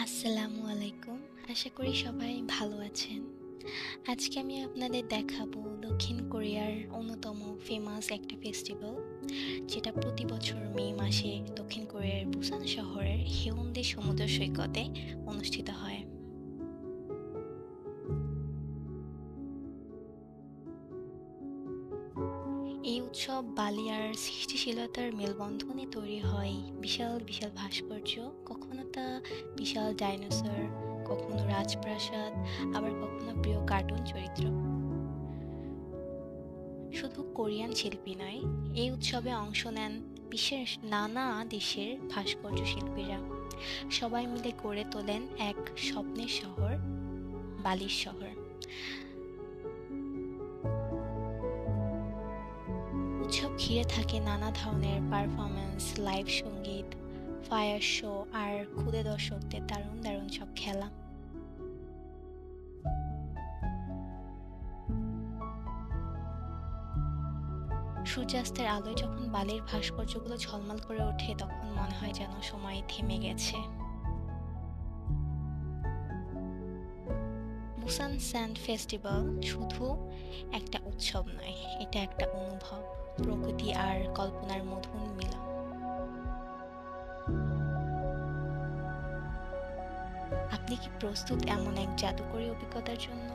আসসালামু আলাইকুম। আশা করি সবাই ভালো আছেন। আজকে আমি আপনাদের দেখাবো দক্ষিণ কোরিয়ার অন্যতম ফেমাস একটা ফেস্টিভ্যাল, যেটা প্রতি বছর মে মাসে দক্ষিণ কোরিয়ার বুসান শহরের হেউন্ডে সমুদ্র সৈকতে অনুষ্ঠিত হয়। এই উৎসব বালি আর সৃষ্টিশীলতার মেলবন্ধনে তৈরি হয় বিশাল বিশাল ভাস্কর্য। কখনো তা বিশাল ডাইনোসর, কখনো রাজপ্রাসাদ, আবার কখনো প্রিয় কার্টুন চরিত্র। শুধু কোরিয়ান শিল্পী নয়, এই উৎসবে অংশ নেন বিশ্বের নানা দেশের ভাস্কর্য শিল্পীরা। সবাই মিলে গড়ে তোলেন এক স্বপ্নের শহর, বালির শহর। উৎসব ঘিরে থাকে নানা ধরনের পারফরমেন্স, লাইভ সঙ্গীত, ফায়ার শো আর ক্ষুদে দর্শকদের দারুণ দারুণ সব খেলা। সূর্যাস্তের আলোয় যখন বালির ভাস্কর্যগুলো ঝলমল করে ওঠে, তখন মনে হয় যেন সময় থেমে গেছে। বুসান স্যান্ড ফেস্টিভ্যাল শুধু একটা উৎসব নয়, এটা একটা অনুভব, প্রকৃতি আর কল্পনার মধুর মিলন। আপনি কি প্রস্তুত এমন এক জাদুকরী অভিজ্ঞতার জন্য?